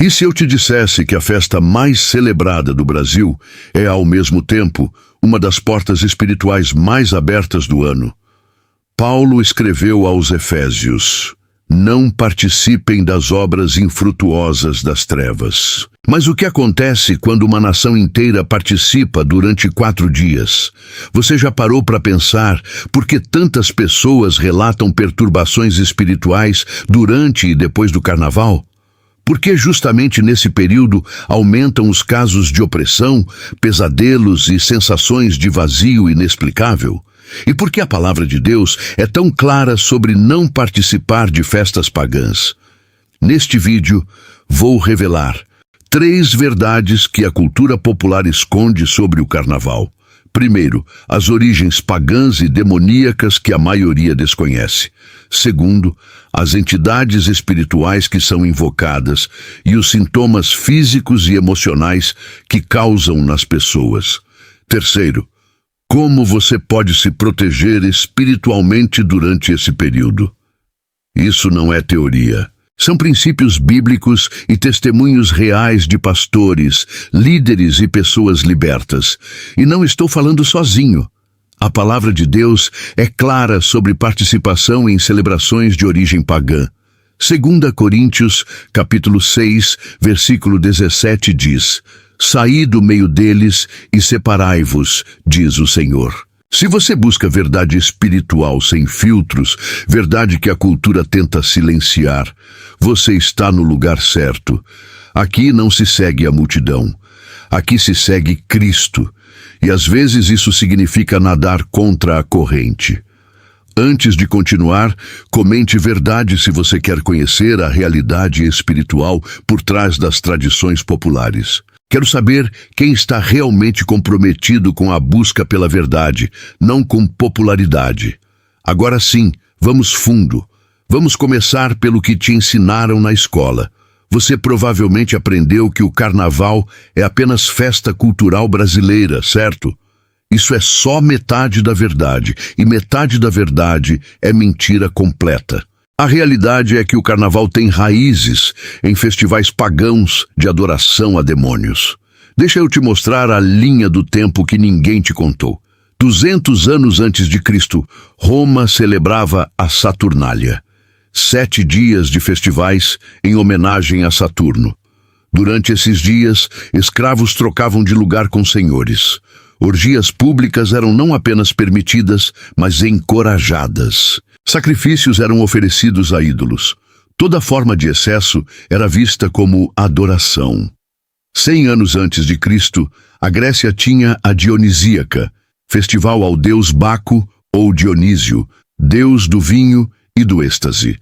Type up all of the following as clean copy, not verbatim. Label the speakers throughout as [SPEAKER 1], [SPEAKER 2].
[SPEAKER 1] E se eu te dissesse que a festa mais celebrada do Brasil é, ao mesmo tempo, uma das portas espirituais mais abertas do ano? Paulo escreveu aos Efésios: não participem das obras infrutuosas das trevas. Mas o que acontece quando uma nação inteira participa durante 4 dias? Você já parou para pensar por que tantas pessoas relatam perturbações espirituais durante e depois do carnaval? Por que justamente nesse período aumentam os casos de opressão, pesadelos e sensações de vazio inexplicável? E por que a palavra de Deus é tão clara sobre não participar de festas pagãs? Neste vídeo, vou revelar 3 verdades que a cultura popular esconde sobre o carnaval. Primeiro, as origens pagãs e demoníacas que a maioria desconhece. Segundo, as entidades espirituais que são invocadas e os sintomas físicos e emocionais que causam nas pessoas. Terceiro, como você pode se proteger espiritualmente durante esse período? Isso não é teoria. São princípios bíblicos e testemunhos reais de pastores, líderes e pessoas libertas. E não estou falando sozinho. A palavra de Deus é clara sobre participação em celebrações de origem pagã. 2 Coríntios, capítulo 6, versículo 17 diz: saí do meio deles e separai-vos, diz o Senhor. Se você busca verdade espiritual sem filtros, verdade que a cultura tenta silenciar, você está no lugar certo. Aqui não se segue a multidão. Aqui se segue Cristo. E às vezes isso significa nadar contra a corrente. Antes de continuar, comente verdade se você quer conhecer a realidade espiritual por trás das tradições populares. Quero saber quem está realmente comprometido com a busca pela verdade, não com popularidade. Agora sim, vamos fundo. Vamos começar pelo que te ensinaram na escola. Você provavelmente aprendeu que o carnaval é apenas festa cultural brasileira, certo? Isso é só metade da verdade, e metade da verdade é mentira completa. A realidade é que o carnaval tem raízes em festivais pagãos de adoração a demônios. Deixa eu te mostrar a linha do tempo que ninguém te contou. 200 anos antes de Cristo, Roma celebrava a Saturnália. 7 dias de festivais em homenagem a Saturno. Durante esses dias, escravos trocavam de lugar com senhores. Orgias públicas eram não apenas permitidas, mas encorajadas. Sacrifícios eram oferecidos a ídolos. Toda forma de excesso era vista como adoração. 100 anos antes de Cristo, a Grécia tinha a Dionisíaca, festival ao deus Baco ou Dionísio, deus do vinho e do êxtase.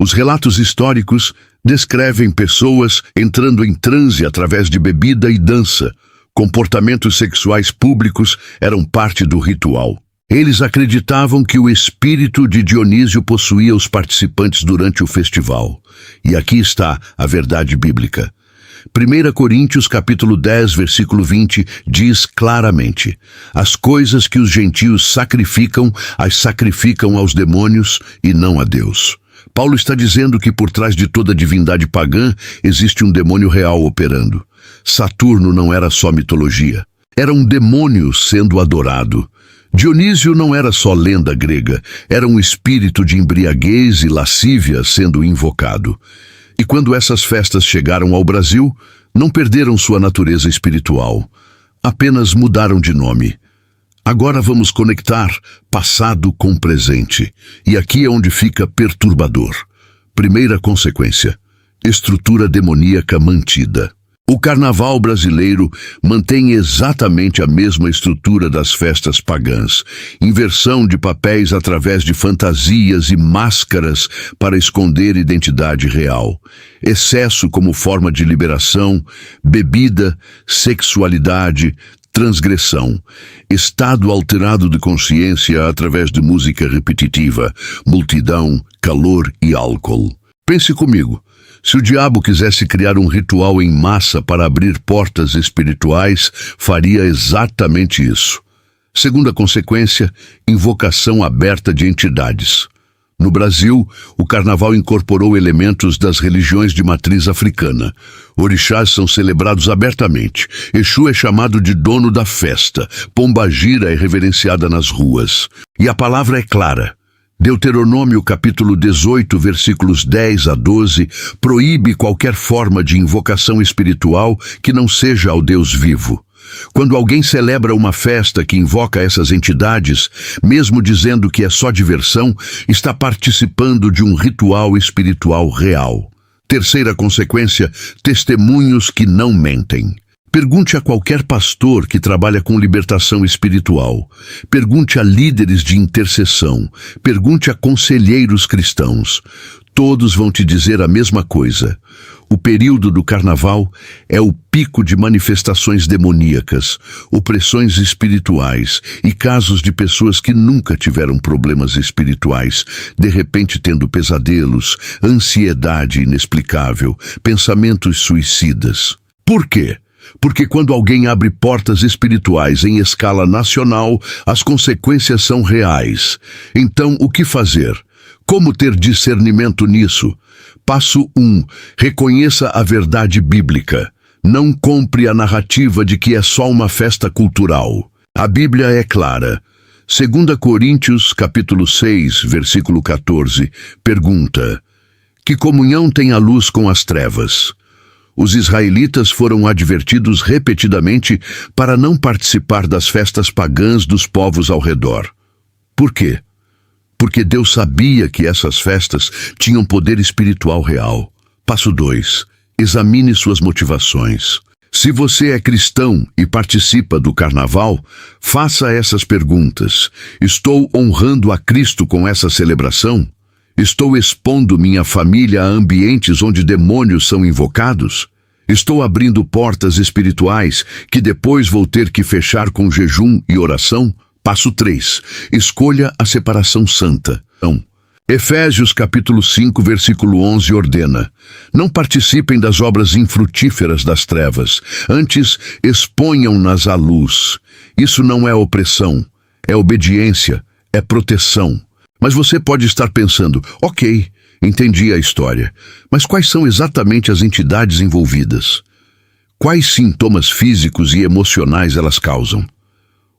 [SPEAKER 1] Os relatos históricos descrevem pessoas entrando em transe através de bebida e dança. Comportamentos sexuais públicos eram parte do ritual. Eles acreditavam que o espírito de Dionísio possuía os participantes durante o festival. E aqui está a verdade bíblica. 1 Coríntios capítulo 10, versículo 20, diz claramente: as coisas que os gentios sacrificam, as sacrificam aos demônios e não a Deus. Paulo está dizendo que por trás de toda divindade pagã existe um demônio real operando. Saturno não era só mitologia. Era um demônio sendo adorado. Dionísio não era só lenda grega, era um espírito de embriaguez e lascívia sendo invocado. E quando essas festas chegaram ao Brasil, não perderam sua natureza espiritual, apenas mudaram de nome. Agora vamos conectar passado com presente, e aqui é onde fica perturbador. Primeira consequência: estrutura demoníaca mantida. O carnaval brasileiro mantém exatamente a mesma estrutura das festas pagãs. Inversão de papéis através de fantasias e máscaras para esconder identidade real. Excesso como forma de liberação, bebida, sexualidade, transgressão. Estado alterado de consciência através de música repetitiva, multidão, calor e álcool. Pense comigo. Se o diabo quisesse criar um ritual em massa para abrir portas espirituais, faria exatamente isso. Segunda consequência: invocação aberta de entidades. No Brasil, o carnaval incorporou elementos das religiões de matriz africana. Orixás são celebrados abertamente. Exu é chamado de dono da festa. Pombagira é reverenciada nas ruas. E a palavra é clara. Deuteronômio capítulo 18, versículos 10 a 12, proíbe qualquer forma de invocação espiritual que não seja ao Deus vivo. Quando alguém celebra uma festa que invoca essas entidades, mesmo dizendo que é só diversão, está participando de um ritual espiritual real. Terceira consequência, testemunhos que não mentem. Pergunte a qualquer pastor que trabalha com libertação espiritual. Pergunte a líderes de intercessão. Pergunte a conselheiros cristãos. Todos vão te dizer a mesma coisa. O período do carnaval é o pico de manifestações demoníacas, opressões espirituais e casos de pessoas que nunca tiveram problemas espirituais, de repente tendo pesadelos, ansiedade inexplicável, pensamentos suicidas. Por quê? Porque quando alguém abre portas espirituais em escala nacional, as consequências são reais. Então, o que fazer? Como ter discernimento nisso? Passo 1. Reconheça a verdade bíblica. Não compre a narrativa de que é só uma festa cultural. A Bíblia é clara. 2 Coríntios, capítulo 6, versículo 14, pergunta: que comunhão tem a luz com as trevas? Os israelitas foram advertidos repetidamente para não participar das festas pagãs dos povos ao redor. Por quê? Porque Deus sabia que essas festas tinham poder espiritual real. Passo 2. Examine suas motivações. Se você é cristão e participa do carnaval, faça essas perguntas. Estou honrando a Cristo com essa celebração? Estou expondo minha família a ambientes onde demônios são invocados? Estou abrindo portas espirituais que depois vou ter que fechar com jejum e oração? Passo 3. Escolha a separação santa. Efésios capítulo 5, versículo 11 ordena: não participem das obras infrutíferas das trevas, antes exponham-nas à luz. Isso não é opressão, é obediência, é proteção. Mas você pode estar pensando: ok, entendi a história, mas quais são exatamente as entidades envolvidas? Quais sintomas físicos e emocionais elas causam?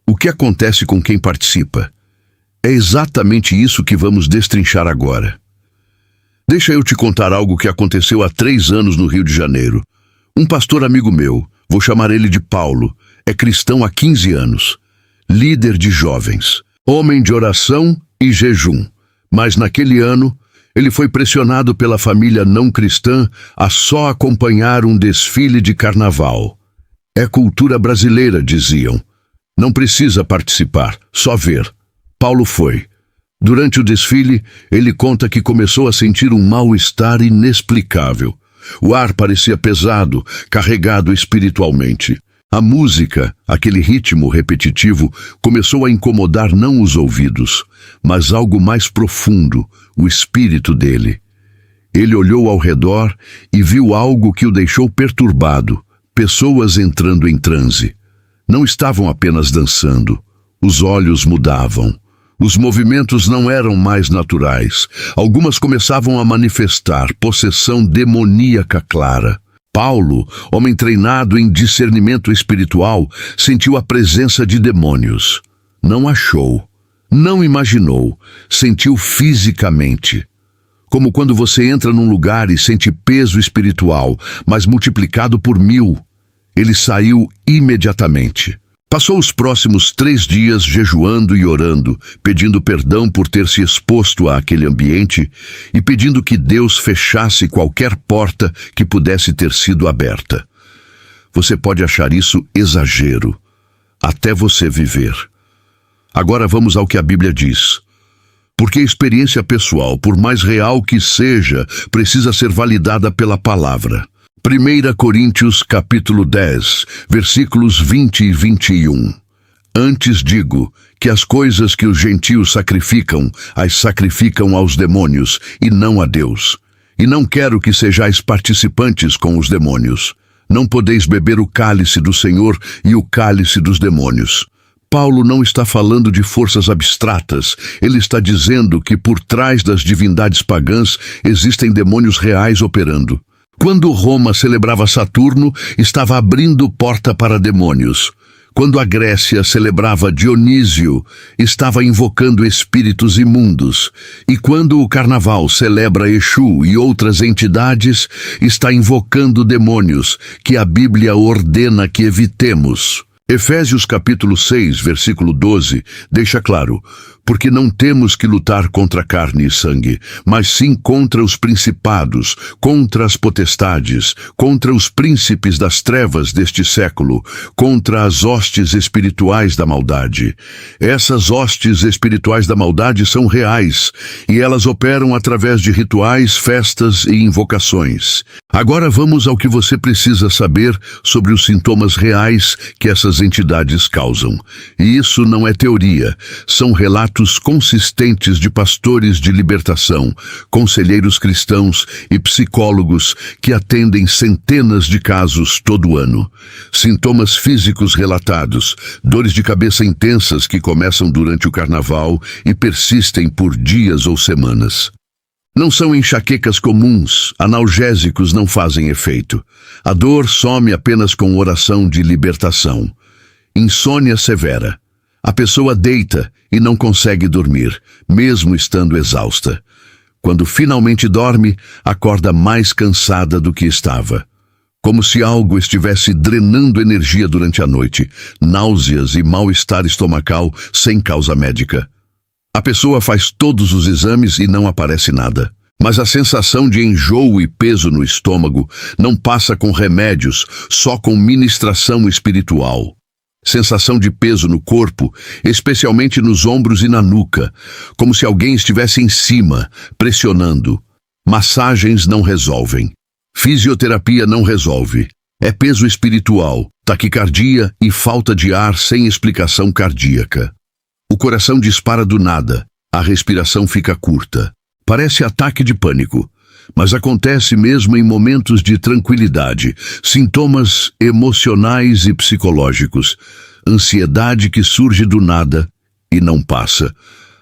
[SPEAKER 1] O que acontece com quem participa? É exatamente isso que vamos destrinchar agora. Deixa eu te contar algo que aconteceu há 3 anos no Rio de Janeiro. Um pastor amigo meu, vou chamar ele de Paulo, é cristão há 15 anos, líder de jovens, homem de oração e jejum. Mas naquele ano, ele foi pressionado pela família não cristã a só acompanhar um desfile de carnaval. É cultura brasileira, diziam. Não precisa participar, só ver. Paulo foi. Durante o desfile, ele conta que começou a sentir um mal-estar inexplicável. O ar parecia pesado, carregado espiritualmente. A música, aquele ritmo repetitivo, começou a incomodar não os ouvidos, mas algo mais profundo, o espírito dele. Ele olhou ao redor e viu algo que o deixou perturbado, pessoas entrando em transe. Não estavam apenas dançando, os olhos mudavam. Os movimentos não eram mais naturais. Algumas começavam a manifestar possessão demoníaca clara. Paulo, homem treinado em discernimento espiritual, sentiu a presença de demônios. Não achou, não imaginou, sentiu fisicamente. Como quando você entra num lugar e sente peso espiritual, mas multiplicado por 1000. Ele saiu imediatamente. Passou os próximos 3 dias jejuando e orando, pedindo perdão por ter se exposto àquele ambiente e pedindo que Deus fechasse qualquer porta que pudesse ter sido aberta. Você pode achar isso exagero, até você viver. Agora vamos ao que a Bíblia diz. Porque a experiência pessoal, por mais real que seja, precisa ser validada pela palavra. 1 Coríntios capítulo 10, versículos 20 e 21. Antes digo que as coisas que os gentios sacrificam, as sacrificam aos demônios e não a Deus. E não quero que sejais participantes com os demônios. Não podeis beber o cálice do Senhor e o cálice dos demônios. Paulo não está falando de forças abstratas. Ele está dizendo que por trás das divindades pagãs existem demônios reais operando. Quando Roma celebrava Saturno, estava abrindo porta para demônios. Quando a Grécia celebrava Dionísio, estava invocando espíritos imundos. E quando o Carnaval celebra Exu e outras entidades, está invocando demônios, que a Bíblia ordena que evitemos. Efésios capítulo 6, versículo 12, deixa claro: porque não temos que lutar contra carne e sangue, mas sim contra os principados, contra as potestades, contra os príncipes das trevas deste século, contra as hostes espirituais da maldade. Essas hostes espirituais da maldade são reais, e elas operam através de rituais, festas e invocações. Agora vamos ao que você precisa saber sobre os sintomas reais que essas entidades causam. E isso não é teoria, são relatos consistentes de pastores de libertação, conselheiros cristãos e psicólogos que atendem centenas de casos todo ano. Sintomas físicos relatados: dores de cabeça intensas que começam durante o carnaval e persistem por dias ou semanas. Não são enxaquecas comuns, analgésicos não fazem efeito. A dor some apenas com oração de libertação. Insônia severa. A pessoa deita e não consegue dormir, mesmo estando exausta. Quando finalmente dorme, acorda mais cansada do que estava. Como se algo estivesse drenando energia durante a noite. Náuseas e mal-estar estomacal sem causa médica. A pessoa faz todos os exames e não aparece nada. Mas a sensação de enjoo e peso no estômago não passa com remédios, só com ministração espiritual. Sensação de peso no corpo, especialmente nos ombros e na nuca, como se alguém estivesse em cima, pressionando. Massagens não resolvem. Fisioterapia não resolve. É peso espiritual, taquicardia e falta de ar sem explicação cardíaca. O coração dispara do nada, a respiração fica curta. Parece ataque de pânico, mas acontece mesmo em momentos de tranquilidade. Sintomas emocionais e psicológicos. Ansiedade que surge do nada e não passa.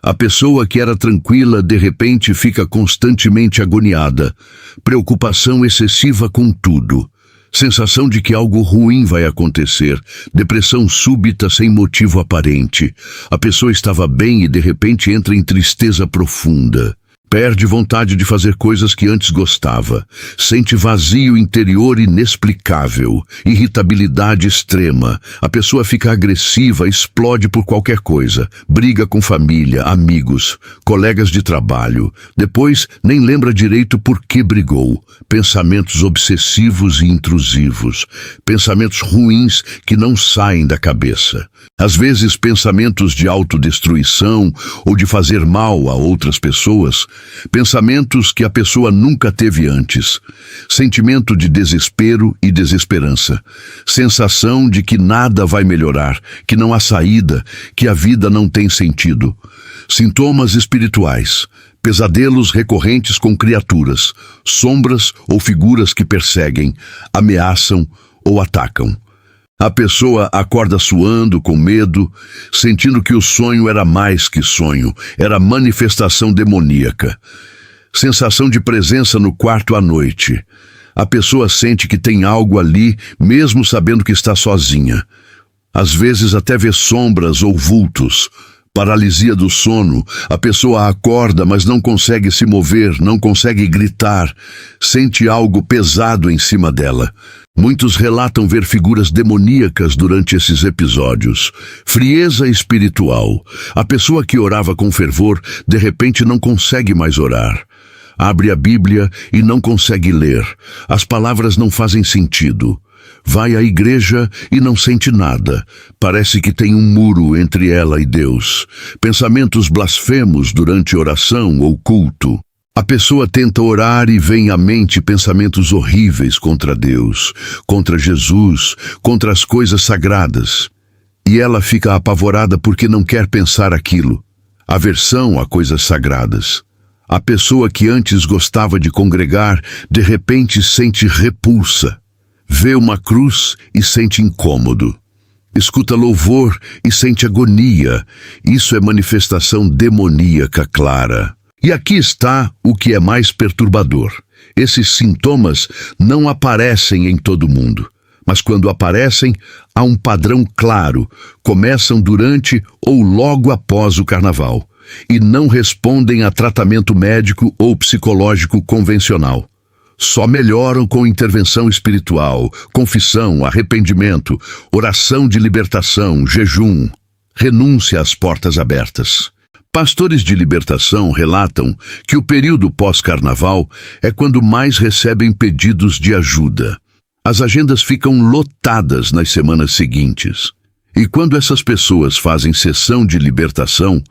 [SPEAKER 1] A pessoa que era tranquila, de repente, fica constantemente agoniada. Preocupação excessiva com tudo. Sensação de que algo ruim vai acontecer. Depressão súbita sem motivo aparente. A pessoa estava bem e de repente entra em tristeza profunda. Perde vontade de fazer coisas que antes gostava. Sente vazio interior inexplicável. Irritabilidade extrema. A pessoa fica agressiva, explode por qualquer coisa. Briga com família, amigos, colegas de trabalho. Depois, nem lembra direito por que brigou. Pensamentos obsessivos e intrusivos. Pensamentos ruins que não saem da cabeça. Às vezes, pensamentos de autodestruição ou de fazer mal a outras pessoas. Pensamentos que a pessoa nunca teve antes. Sentimento de desespero e desesperança. Sensação de que nada vai melhorar, que não há saída, que a vida não tem sentido. Sintomas espirituais. Pesadelos recorrentes com criaturas, sombras ou figuras que perseguem, ameaçam ou atacam. A pessoa acorda suando, com medo, sentindo que o sonho era mais que sonho, era manifestação demoníaca. Sensação de presença no quarto à noite. A pessoa sente que tem algo ali, mesmo sabendo que está sozinha. Às vezes até vê sombras ou vultos. Paralisia do sono. A pessoa acorda, mas não consegue se mover, não consegue gritar. Sente algo pesado em cima dela. Muitos relatam ver figuras demoníacas durante esses episódios. Frieza espiritual. A pessoa que orava com fervor, de repente não consegue mais orar. Abre a Bíblia e não consegue ler. As palavras não fazem sentido. Vai à igreja e não sente nada. Parece que tem um muro entre ela e Deus. Pensamentos blasfemos durante oração ou culto. A pessoa tenta orar e vem à mente pensamentos horríveis contra Deus, contra Jesus, contra as coisas sagradas. E ela fica apavorada porque não quer pensar aquilo. Aversão a coisas sagradas. A pessoa que antes gostava de congregar, de repente sente repulsa. Vê uma cruz e sente incômodo. Escuta louvor e sente agonia. Isso é manifestação demoníaca clara. E aqui está o que é mais perturbador. Esses sintomas não aparecem em todo mundo, mas quando aparecem, há um padrão claro. Começam durante ou logo após o carnaval e não respondem a tratamento médico ou psicológico convencional. Só melhoram com intervenção espiritual, confissão, arrependimento, oração de libertação, jejum, renúncia às portas abertas. Pastores de libertação relatam que o período pós-carnaval é quando mais recebem pedidos de ajuda. As agendas ficam lotadas nas semanas seguintes. E quando essas pessoas fazem sessão de libertação,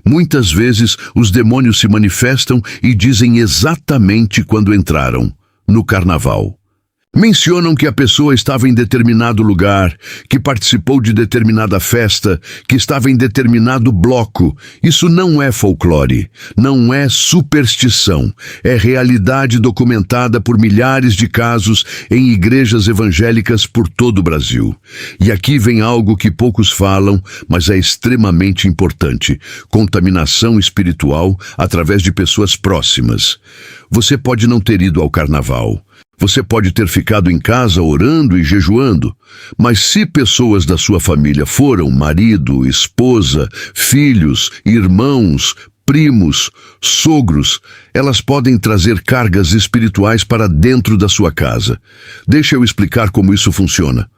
[SPEAKER 1] muitas vezes os demônios se manifestam e dizem exatamente quando entraram, no carnaval. Mencionam que a pessoa estava em determinado lugar, que participou de determinada festa, que estava em determinado bloco. Isso não é folclore, não é superstição. É realidade documentada por milhares de casos em igrejas evangélicas por todo o Brasil. E aqui vem algo que poucos falam, mas é extremamente importante: contaminação espiritual através de pessoas próximas. Você pode não ter ido ao carnaval. Você pode ter ficado em casa orando e jejuando, mas se pessoas da sua família foram marido, esposa, filhos, irmãos, primos, sogros, elas podem trazer cargas espirituais para dentro da sua casa. Deixa eu explicar como isso funciona.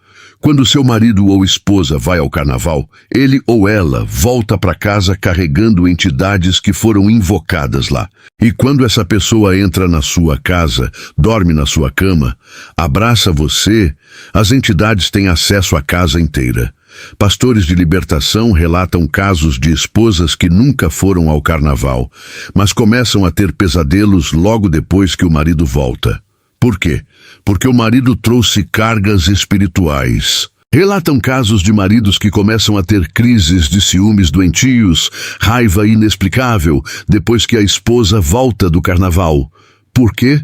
[SPEAKER 1] Quando seu marido ou esposa vai ao carnaval, ele ou ela volta para casa carregando entidades que foram invocadas lá. E quando essa pessoa entra na sua casa, dorme na sua cama, abraça você, as entidades têm acesso à casa inteira. Pastores de libertação relatam casos de esposas que nunca foram ao carnaval, mas começam a ter pesadelos logo depois que o marido volta. Por quê? Porque o marido trouxe cargas espirituais. Relatam casos de maridos que começam a ter crises de ciúmes doentios, raiva inexplicável, depois que a esposa volta do carnaval. Por quê?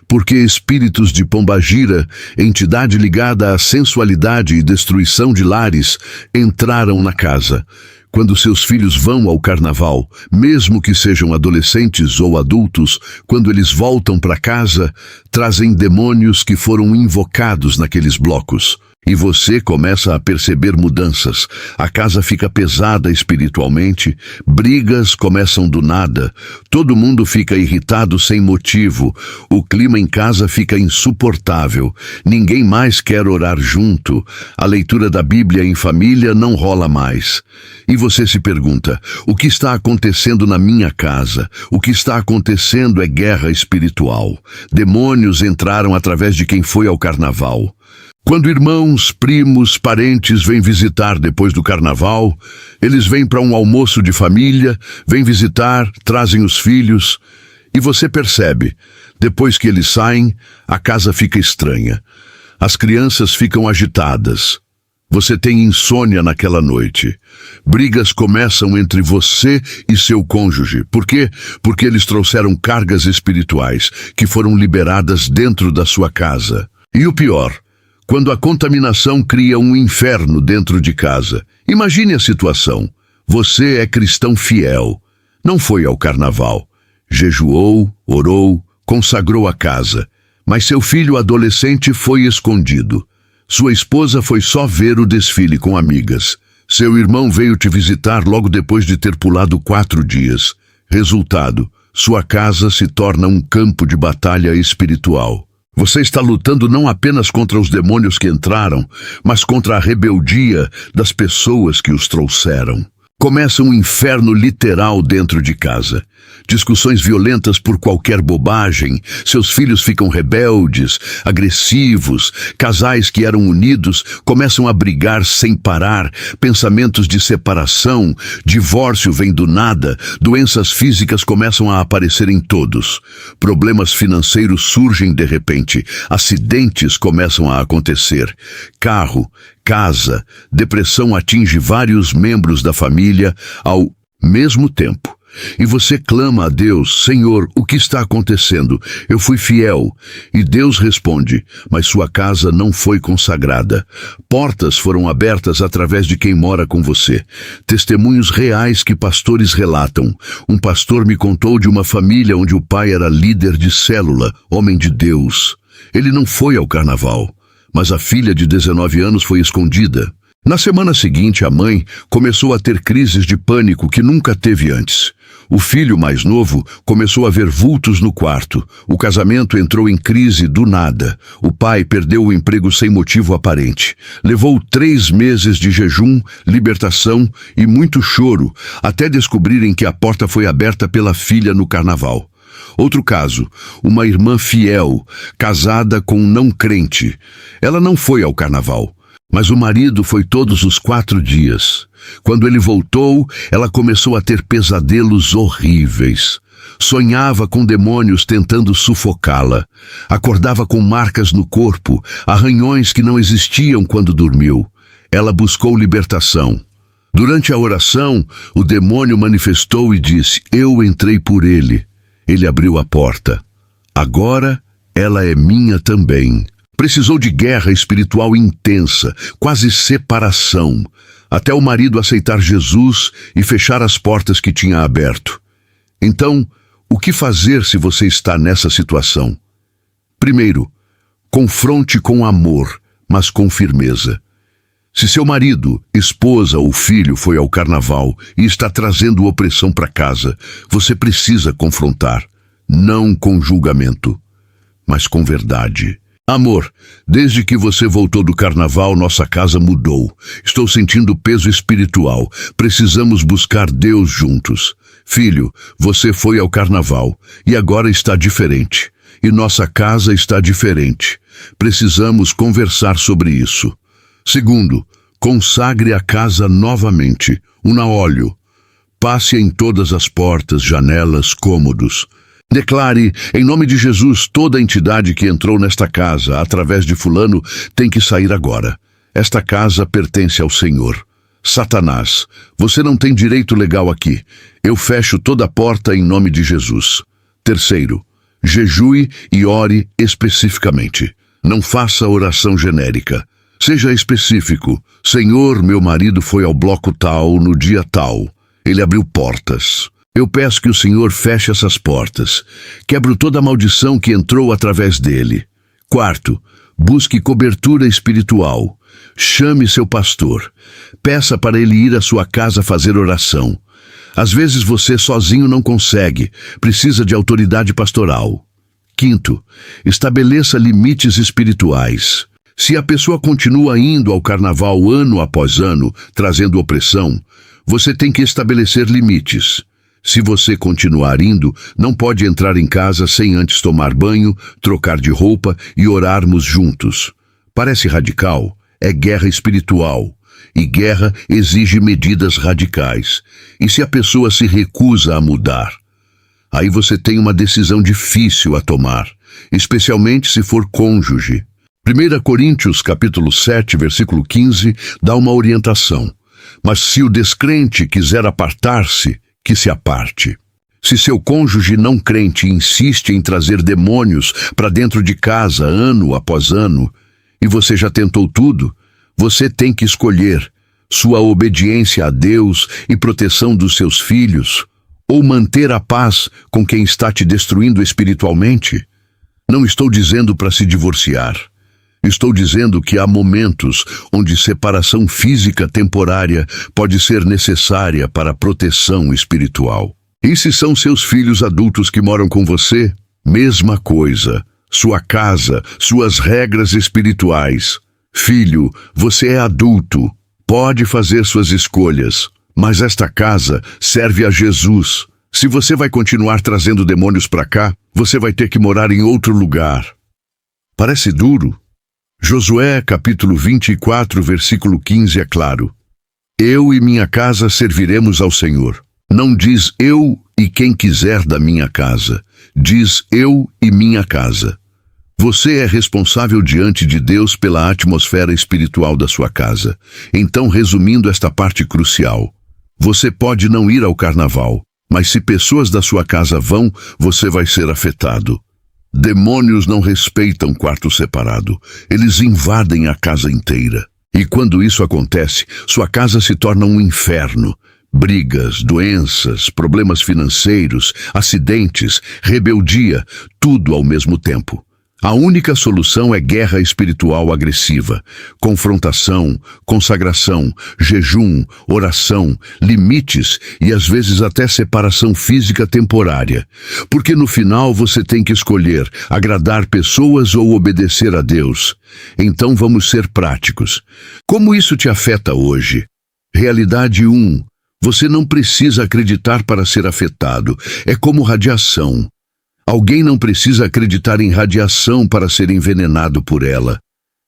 [SPEAKER 1] Porque espíritos de pombagira, entidade ligada à sensualidade e destruição de lares, entraram na casa. Quando seus filhos vão ao carnaval, mesmo que sejam adolescentes ou adultos, quando eles voltam para casa, trazem demônios que foram invocados naqueles blocos. E você começa a perceber mudanças. A casa fica pesada espiritualmente, brigas começam do nada, todo mundo fica irritado sem motivo, o clima em casa fica insuportável, ninguém mais quer orar junto, a leitura da Bíblia em família não rola mais. E você se pergunta: o que está acontecendo na minha casa? O que está acontecendo é guerra espiritual. Demônios entraram através de quem foi ao carnaval. Quando irmãos, primos, parentes vêm visitar depois do carnaval, eles vêm para um almoço de família, vêm visitar, trazem os filhos, e você percebe, depois que eles saem, a casa fica estranha. As crianças ficam agitadas. Você tem insônia naquela noite. Brigas começam entre você e seu cônjuge. Por quê? Porque eles trouxeram cargas espirituais que foram liberadas dentro da sua casa. E o pior: quando a contaminação cria um inferno dentro de casa. Imagine a situação. Você é cristão fiel. Não foi ao carnaval. Jejuou, orou, consagrou a casa. Mas seu filho adolescente foi escondido. Sua esposa foi só ver o desfile com amigas. Seu irmão veio te visitar logo depois de ter pulado 4 dias. Resultado: sua casa se torna um campo de batalha espiritual. Você está lutando não apenas contra os demônios que entraram, mas contra a rebeldia das pessoas que os trouxeram. Começa um inferno literal dentro de casa. Discussões violentas por qualquer bobagem, seus filhos ficam rebeldes, agressivos, casais que eram unidos começam a brigar sem parar, pensamentos de separação, divórcio vem do nada, doenças físicas começam a aparecer em todos, problemas financeiros surgem de repente, acidentes começam a acontecer, carro, casa, depressão atinge vários membros da família ao mesmo tempo. e você clama a Deus: Senhor, o que está acontecendo? Eu fui fiel. E Deus responde: mas sua casa não foi consagrada. Portas foram abertas através de quem mora com você. Testemunhos reais que pastores relatam. Um pastor me contou de uma família onde o pai era líder de célula, homem de Deus. Ele não foi ao carnaval, mas a filha de 19 anos foi escondida. Na semana seguinte, a mãe começou a ter crises de pânico que nunca teve antes. O filho mais novo começou a ver vultos no quarto. O casamento entrou em crise do nada. O pai perdeu o emprego sem motivo aparente. Levou 3 meses de jejum, libertação e muito choro, até descobrirem que a porta foi aberta pela filha no carnaval. Outro caso, uma irmã fiel, casada com um não crente. Ela não foi ao carnaval, mas o marido foi todos os 4 dias. Quando ele voltou, ela começou a ter pesadelos horríveis. Sonhava com demônios tentando sufocá-la. Acordava com marcas no corpo, arranhões que não existiam quando dormiu. Ela buscou libertação. Durante a oração, o demônio manifestou e disse: eu entrei por ele. Ele abriu a porta. Agora ela é minha também. Precisou de guerra espiritual intensa, quase separação, até o marido aceitar Jesus e fechar as portas que tinha aberto. Então, o que fazer se você está nessa situação? Primeiro, confronte com amor, mas com firmeza. Se seu marido, esposa ou filho foi ao carnaval e está trazendo opressão para casa, você precisa confrontar, não com julgamento, mas com verdade. Amor, desde que você voltou do carnaval, nossa casa mudou. Estou sentindo peso espiritual. Precisamos buscar Deus juntos. Filho, você foi ao carnaval e agora está diferente. E nossa casa está diferente. Precisamos conversar sobre isso. Segundo, consagre a casa novamente. Una óleo. Passe em todas as portas, janelas, cômodos. Declare, em nome de Jesus, toda entidade que entrou nesta casa através de fulano tem que sair agora. Esta casa pertence ao Senhor. Satanás, você não tem direito legal aqui. Eu fecho toda a porta em nome de Jesus. Terceiro, jejue e ore especificamente. Não faça oração genérica. Seja específico. Senhor, meu marido foi ao bloco tal, no dia tal. Ele abriu portas. Eu peço que o Senhor feche essas portas. Quebro toda a maldição que entrou através dele. Quarto, busque cobertura espiritual. Chame seu pastor. Peça para ele ir à sua casa fazer oração. Às vezes você sozinho não consegue. Precisa de autoridade pastoral. Quinto, estabeleça limites espirituais. Se a pessoa continua indo ao carnaval ano após ano, trazendo opressão, você tem que estabelecer limites. Se você continuar indo, não pode entrar em casa sem antes tomar banho, trocar de roupa e orarmos juntos. Parece radical? É guerra espiritual. E guerra exige medidas radicais. E se a pessoa se recusa a mudar? Aí você tem uma decisão difícil a tomar, especialmente se for cônjuge. 1 Coríntios, capítulo 7, versículo 15, dá uma orientação. Mas se o descrente quiser apartar-se, que se aparte. Se seu cônjuge não crente insiste em trazer demônios para dentro de casa ano após ano, e você já tentou tudo, você tem que escolher sua obediência a Deus e proteção dos seus filhos, ou manter a paz com quem está te destruindo espiritualmente. Não estou dizendo para se divorciar. Estou dizendo que há momentos onde separação física temporária pode ser necessária para proteção espiritual. E se são seus filhos adultos que moram com você? Mesma coisa. Sua casa, suas regras espirituais. Filho, você é adulto. Pode fazer suas escolhas. Mas esta casa serve a Jesus. Se você vai continuar trazendo demônios para cá, você vai ter que morar em outro lugar. Parece duro. Josué, capítulo 24, versículo 15 é claro. Eu e minha casa serviremos ao Senhor. Não diz eu e quem quiser da minha casa. Diz eu e minha casa. Você é responsável diante de Deus pela atmosfera espiritual da sua casa. Então, resumindo esta parte crucial, você pode não ir ao carnaval, Mas se pessoas da sua casa vão, você vai ser afetado. Demônios não respeitam quarto separado. Eles invadem a casa inteira. E quando isso acontece, sua casa se torna um inferno. Brigas, doenças, problemas financeiros, acidentes, rebeldia, tudo ao mesmo tempo. A única solução é guerra espiritual agressiva, confrontação, consagração, jejum, oração, limites e às vezes até separação física temporária. Porque no final você tem que escolher agradar pessoas ou obedecer a Deus. Então vamos ser práticos. Como isso te afeta hoje? Realidade 1. Você não precisa acreditar para ser afetado. É como radiação. Alguém não precisa acreditar em radiação para ser envenenado por ela.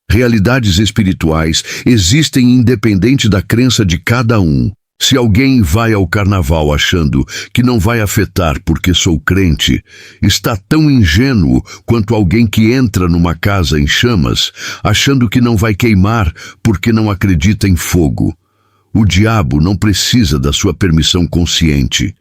[SPEAKER 1] Realidades espirituais existem independente da crença de cada um. Se alguém vai ao carnaval achando que não vai afetar porque sou crente, está tão ingênuo quanto alguém que entra numa casa em chamas, achando que não vai queimar porque não acredita em fogo. O diabo não precisa da sua permissão consciente.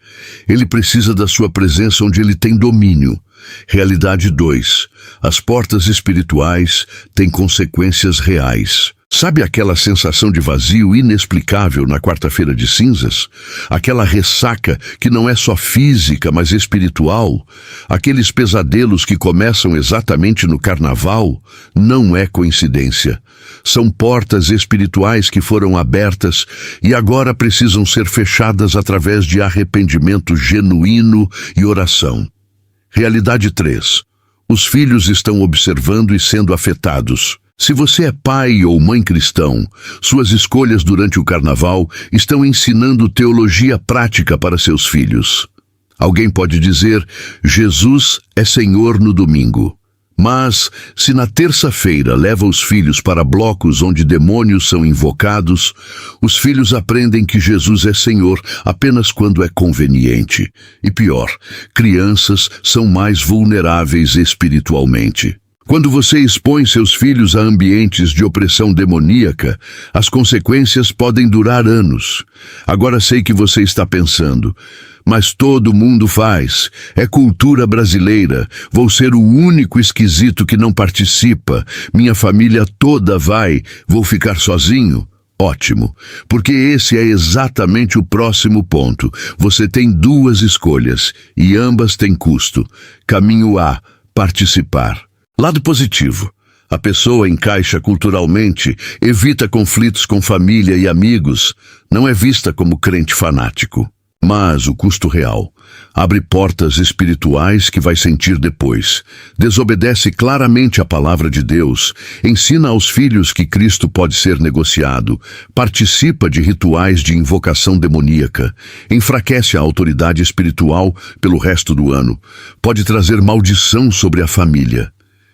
[SPEAKER 1] Ele precisa da sua presença onde ele tem domínio. Realidade 2. As portas espirituais têm consequências reais. Sabe aquela sensação de vazio inexplicável na quarta-feira de cinzas? Aquela ressaca que não é só física, mas espiritual? Aqueles pesadelos que começam exatamente no carnaval? Não é coincidência. São portas espirituais que foram abertas e agora precisam ser fechadas através de arrependimento genuíno e oração. Realidade 3. Os filhos estão observando e sendo afetados. Se você é pai ou mãe cristão, suas escolhas durante o carnaval estão ensinando teologia prática para seus filhos. Alguém pode dizer, Jesus é Senhor no domingo. Mas, se na terça-feira leva os filhos para blocos onde demônios são invocados, os filhos aprendem que Jesus é Senhor apenas quando é conveniente. E pior, crianças são mais vulneráveis espiritualmente. Quando você expõe seus filhos a ambientes de opressão demoníaca, as consequências podem durar anos. Agora sei que você está pensando, mas todo mundo faz. É cultura brasileira. Vou ser o único esquisito que não participa. Minha família toda vai. Vou ficar sozinho? Ótimo, porque esse é exatamente o próximo ponto. Você tem duas escolhas, e ambas têm custo. Caminho A, participar. Lado positivo. A pessoa encaixa culturalmente, evita conflitos com família e amigos, não é vista como crente fanático. Mas o custo real abre portas espirituais que vai sentir depois. Desobedece claramente a palavra de Deus, ensina aos filhos que Cristo pode ser negociado, participa de rituais de invocação demoníaca, enfraquece a autoridade espiritual pelo resto do ano, pode trazer maldição sobre a família.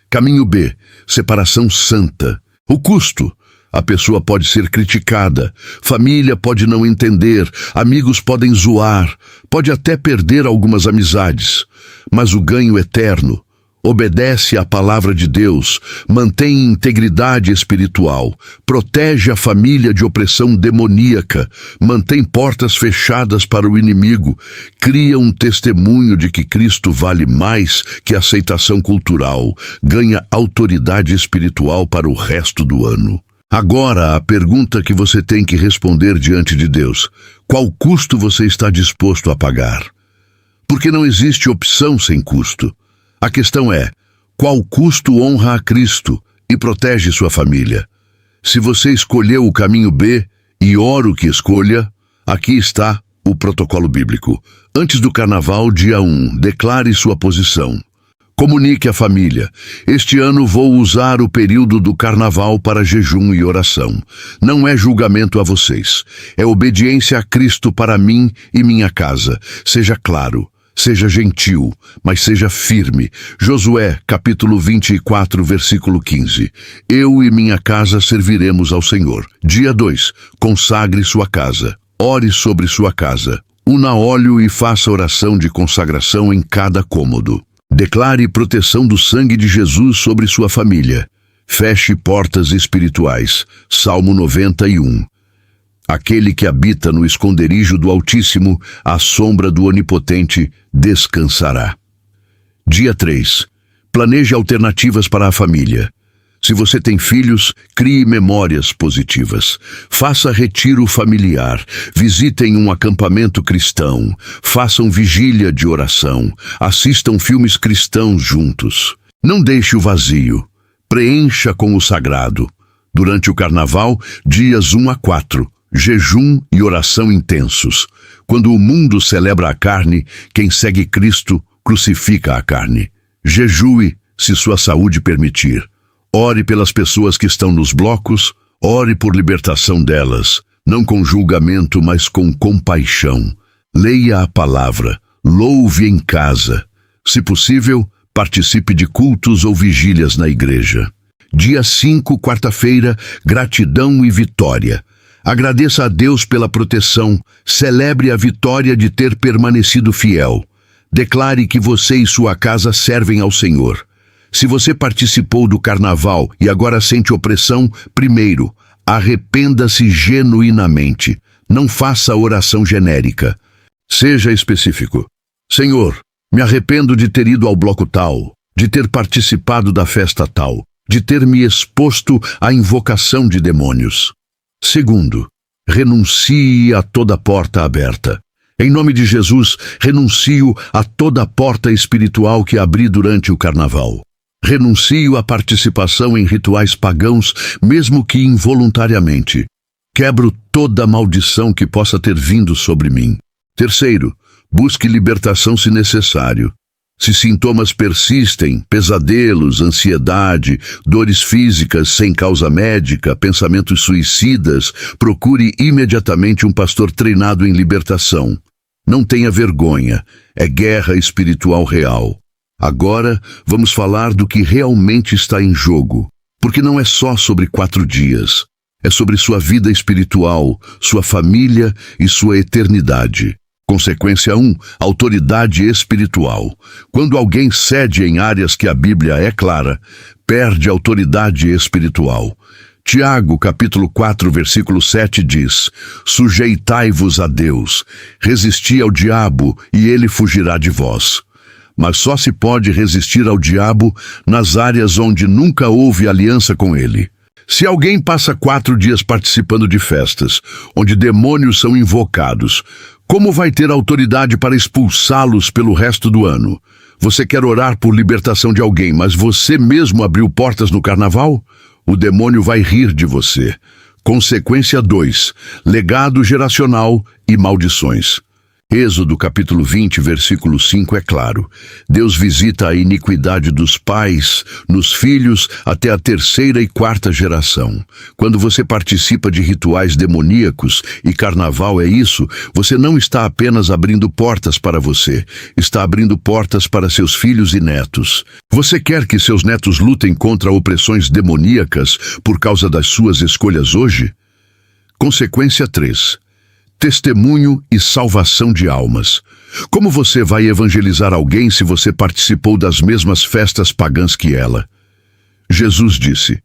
[SPEAKER 1] Caminho B, separação santa. O custo. A pessoa pode ser criticada, família pode não entender, amigos podem zoar, pode até perder algumas amizades. Mas o ganho eterno. Obedece à palavra de Deus, mantém integridade espiritual, protege a família de opressão demoníaca, mantém portas fechadas para o inimigo, cria um testemunho de que Cristo vale mais que aceitação cultural, ganha autoridade espiritual para o resto do ano. Agora, a pergunta que você tem que responder diante de Deus: qual custo você está disposto a pagar? Porque não existe opção sem custo. A questão é, qual custo honra a Cristo e protege sua família? Se você escolheu o caminho B, e oro que escolha, aqui está o protocolo bíblico. Antes do carnaval, dia 1, declare sua posição. Comunique à família. Este ano vou usar o período do carnaval para jejum e oração. Não é julgamento a vocês. É obediência a Cristo para mim e minha casa. Seja claro. Seja gentil, mas seja firme. Josué, capítulo 24, versículo 15. Eu e minha casa serviremos ao Senhor. Dia 2. Consagre sua casa. Ore sobre sua casa. Una óleo e faça oração de consagração em cada cômodo. Declare proteção do sangue de Jesus sobre sua família. Feche portas espirituais. Salmo 91. Aquele que habita no esconderijo do Altíssimo, à sombra do Onipotente, descansará. Dia 3. Planeje alternativas para a família. Se você tem filhos, crie memórias positivas. Faça retiro familiar. Visitem um acampamento cristão. Façam vigília de oração. Assistam filmes cristãos juntos. Não deixe o vazio. Preencha com o sagrado. Durante o Carnaval, dias 1 a 4, jejum e oração intensos. Quando o mundo celebra a carne, quem segue Cristo crucifica a carne. Jejue, se sua saúde permitir. Ore pelas pessoas que estão nos blocos, ore por libertação delas, não com julgamento, mas com compaixão. Leia a palavra, louve em casa. Se possível, participe de cultos ou vigílias na igreja. Dia 5, quarta-feira, gratidão e vitória. Agradeça a Deus pela proteção, celebre a vitória de ter permanecido fiel. Declare que você e sua casa servem ao Senhor. Se você participou do carnaval e agora sente opressão, primeiro, arrependa-se genuinamente. Não faça oração genérica. Seja específico. Senhor, me arrependo de ter ido ao bloco tal, de ter participado da festa tal, de ter me exposto à invocação de demônios. Segundo, renuncie a toda porta aberta. Em nome de Jesus, renuncio a toda porta espiritual que abri durante o carnaval. Renuncio à participação em rituais pagãos, mesmo que involuntariamente. Quebro toda maldição que possa ter vindo sobre mim. Terceiro, busque libertação se necessário. Se sintomas persistem, pesadelos, ansiedade, dores físicas sem causa médica, pensamentos suicidas, procure imediatamente um pastor treinado em libertação. Não tenha vergonha, é guerra espiritual real. Agora, vamos falar do que realmente está em jogo, porque não é só sobre 4 dias, é sobre sua vida espiritual, sua família e sua eternidade. Consequência 1, autoridade espiritual. Quando alguém cede em áreas que a Bíblia é clara, perde autoridade espiritual. Tiago, capítulo 4, versículo 7 diz: sujeitai-vos a Deus, resisti ao diabo e ele fugirá de vós. Mas só se pode resistir ao diabo nas áreas onde nunca houve aliança com ele. Se alguém passa 4 dias participando de festas, onde demônios são invocados, como vai ter autoridade para expulsá-los pelo resto do ano? Você quer orar por libertação de alguém, mas você mesmo abriu portas no carnaval? O demônio vai rir de você. Consequência 2, legado geracional e maldições. Êxodo capítulo 20, versículo 5 é claro. Deus visita a iniquidade dos pais nos filhos até a 3ª e 4ª geração. Quando você participa de rituais demoníacos, e carnaval é isso, você não está apenas abrindo portas para você, está abrindo portas para seus filhos e netos. Você quer que seus netos lutem contra opressões demoníacas por causa das suas escolhas hoje? Consequência 3. Testemunho e salvação de almas. Como você vai evangelizar alguém se você participou das mesmas festas pagãs que ela? Jesus disse: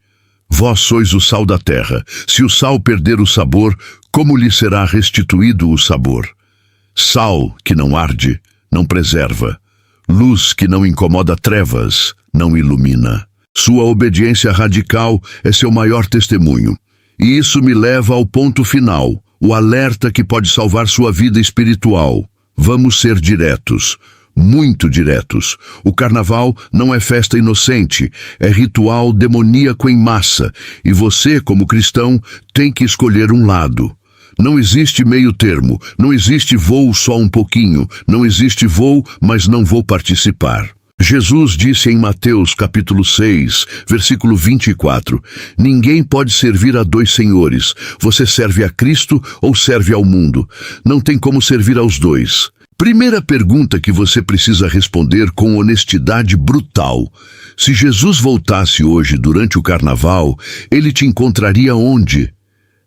[SPEAKER 1] vós sois o sal da terra. Se o sal perder o sabor, como lhe será restituído o sabor? Sal que não arde, não preserva. Luz que não incomoda trevas, não ilumina. Sua obediência radical é seu maior testemunho. E isso me leva ao ponto final, o alerta que pode salvar sua vida espiritual. Vamos ser diretos, muito diretos. O carnaval não é festa inocente, é ritual demoníaco em massa, e você, como cristão, tem que escolher um lado. Não existe meio termo, não existe vou só um pouquinho, não existe vou, mas não vou participar. Jesus disse em Mateus capítulo 6, versículo 24, ninguém pode servir a 2 senhores, você serve a Cristo ou serve ao mundo, não tem como servir aos 2. Primeira pergunta que você precisa responder com honestidade brutal: se Jesus voltasse hoje durante o carnaval, ele te encontraria onde?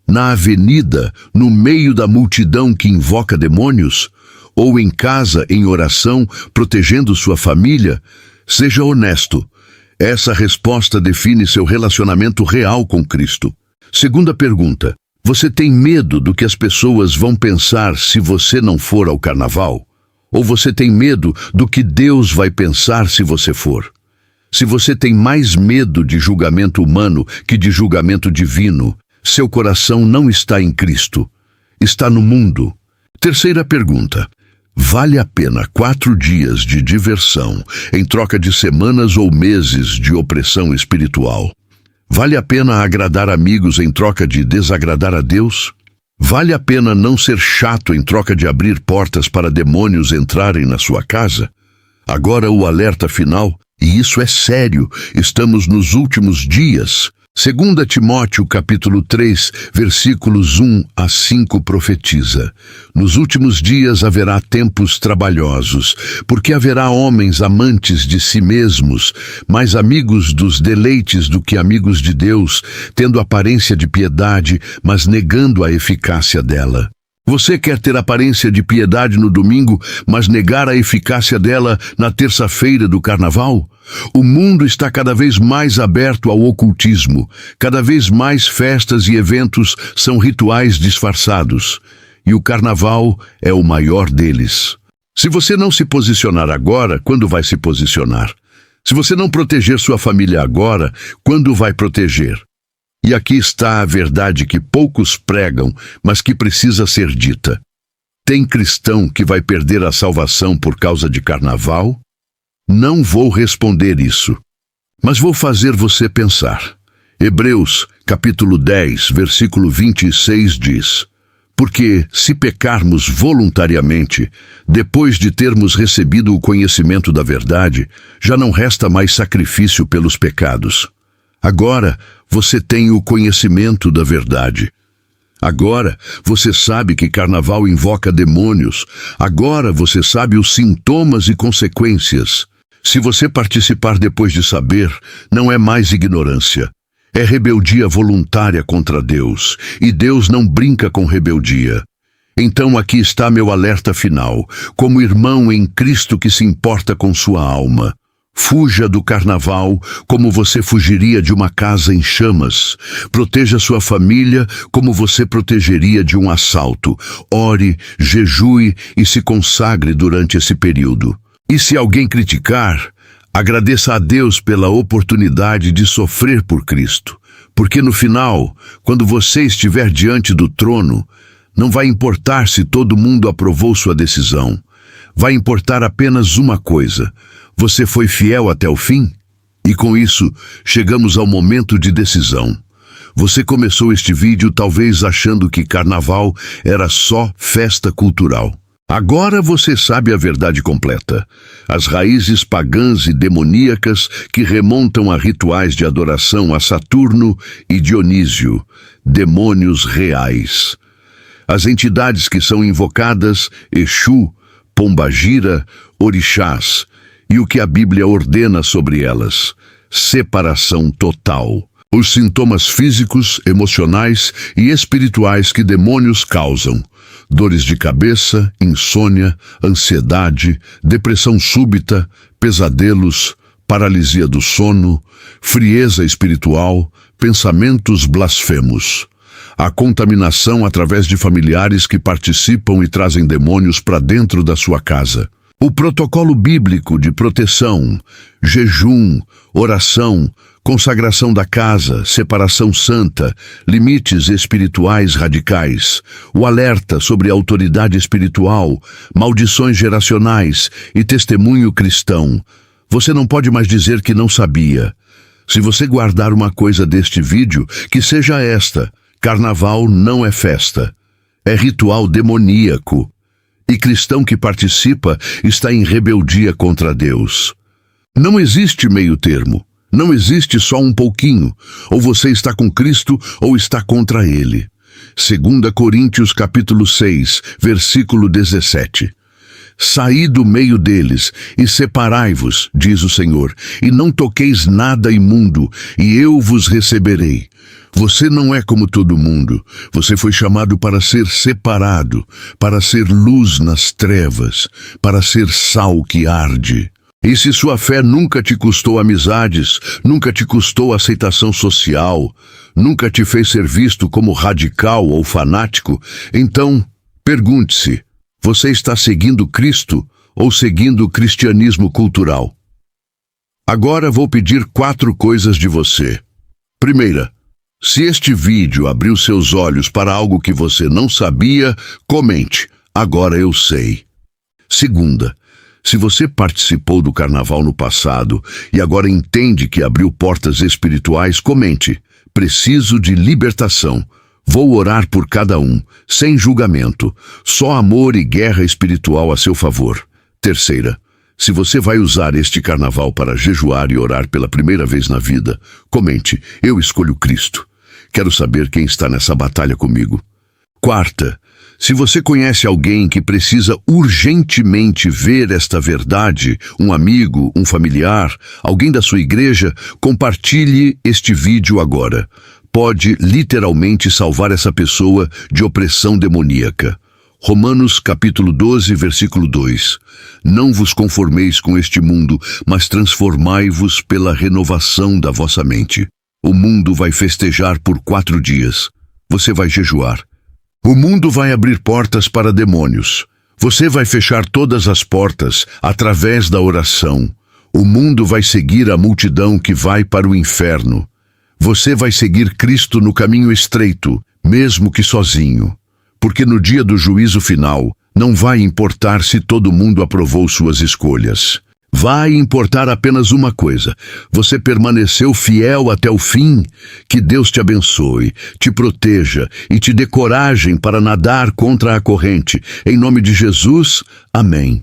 [SPEAKER 1] Na avenida, no meio da multidão que invoca demônios? Ou em casa, em oração, protegendo sua família? Seja honesto. Essa resposta define seu relacionamento real com Cristo. Segunda pergunta: Você tem medo do que as pessoas vão pensar se você não for ao carnaval? Ou você tem medo do que Deus vai pensar se você for? Se você tem mais medo de julgamento humano que de julgamento divino, seu coração não está em Cristo, está no mundo. Terceira pergunta: vale a pena 4 dias de diversão em troca de semanas ou meses de opressão espiritual? Vale a pena agradar amigos em troca de desagradar a Deus? Vale a pena não ser chato em troca de abrir portas para demônios entrarem na sua casa? Agora o alerta final, e isso é sério, estamos nos últimos dias. 2 Timóteo capítulo 3, versículos 1 a 5 profetiza: nos últimos dias haverá tempos trabalhosos, porque haverá homens amantes de si mesmos, mais amigos dos deleites do que amigos de Deus, tendo aparência de piedade, mas negando a eficácia dela. Você quer ter aparência de piedade no domingo, mas negar a eficácia dela na terça-feira do carnaval? O mundo está cada vez mais aberto ao ocultismo. Cada vez mais festas e eventos são rituais disfarçados. E o carnaval é o maior deles. Se você não se posicionar agora, quando vai se posicionar? Se você não proteger sua família agora, quando vai proteger? E aqui está a verdade que poucos pregam, mas que precisa ser dita. Tem cristão que vai perder a salvação por causa de carnaval? Não vou responder isso, mas vou fazer você pensar. Hebreus, capítulo 10, versículo 26 diz: porque, se pecarmos voluntariamente, depois de termos recebido o conhecimento da verdade, já não resta mais sacrifício pelos pecados. Agora você tem o conhecimento da verdade. Agora você sabe que carnaval invoca demônios. Agora você sabe os sintomas e consequências. Se você participar depois de saber, não é mais ignorância. É rebeldia voluntária contra Deus. E Deus não brinca com rebeldia. Então aqui está meu alerta final, como irmão em Cristo que se importa com sua alma. Fuja do carnaval como você fugiria de uma casa em chamas. Proteja sua família como você protegeria de um assalto. Ore, jejue e se consagre durante esse período. E se alguém criticar, agradeça a Deus pela oportunidade de sofrer por Cristo. Porque no final, quando você estiver diante do trono, não vai importar se todo mundo aprovou sua decisão. Vai importar apenas uma coisa: você foi fiel até o fim? E com isso, chegamos ao momento de decisão. Você começou este vídeo talvez achando que carnaval era só festa cultural. Agora você sabe a verdade completa. As raízes pagãs e demoníacas que remontam a rituais de adoração a Saturno e Dionísio, demônios reais. As entidades que são invocadas, Exu, Pombagira, orixás, e o que a Bíblia ordena sobre elas: separação total. Os sintomas físicos, emocionais e espirituais que demônios causam: dores de cabeça, insônia, ansiedade, depressão súbita, pesadelos, paralisia do sono, frieza espiritual, pensamentos blasfemos. A contaminação através de familiares que participam e trazem demônios para dentro da sua casa. O protocolo bíblico de proteção: jejum, oração, consagração da casa, separação santa, limites espirituais radicais, o alerta sobre a autoridade espiritual, maldições geracionais e testemunho cristão. Você não pode mais dizer que não sabia. Se você guardar uma coisa deste vídeo, que seja esta: carnaval não é festa, é ritual demoníaco. E cristão que participa está em rebeldia contra Deus. Não existe meio termo. Não existe só um pouquinho. Ou você está com Cristo ou está contra Ele. 2 Coríntios capítulo 6, versículo 17. Saí do meio deles e separai-vos, diz o Senhor, e não toqueis nada imundo, e eu vos receberei. Você não é como todo mundo. Você foi chamado para ser separado, para ser luz nas trevas, para ser sal que arde. E se sua fé nunca te custou amizades, nunca te custou aceitação social, nunca te fez ser visto como radical ou fanático, então pergunte-se: você está seguindo Cristo ou seguindo o cristianismo cultural? Agora vou pedir 4 coisas de você. Primeira, se este vídeo abriu seus olhos para algo que você não sabia, comente: agora eu sei. Segunda, se você participou do carnaval no passado e agora entende que abriu portas espirituais, comente: preciso de libertação. Vou orar por cada um, sem julgamento, só amor e guerra espiritual a seu favor. Terceira, se você vai usar este carnaval para jejuar e orar pela primeira vez na vida, comente: eu escolho Cristo. Quero saber quem está nessa batalha comigo. Quarta, se você conhece alguém que precisa urgentemente ver esta verdade, um amigo, um familiar, alguém da sua igreja, compartilhe este vídeo agora. Pode literalmente salvar essa pessoa de opressão demoníaca. Romanos capítulo 12, versículo 2. Não vos conformeis com este mundo, mas transformai-vos pela renovação da vossa mente. O mundo vai festejar por 4 dias. Você vai jejuar. O mundo vai abrir portas para demônios. Você vai fechar todas as portas através da oração. O mundo vai seguir a multidão que vai para o inferno. Você vai seguir Cristo no caminho estreito, mesmo que sozinho. Porque no dia do juízo final, não vai importar se todo mundo aprovou suas escolhas. Vai importar apenas uma coisa: você permaneceu fiel até o fim? Que Deus te abençoe, te proteja e te dê coragem para nadar contra a corrente. Em nome de Jesus, amém.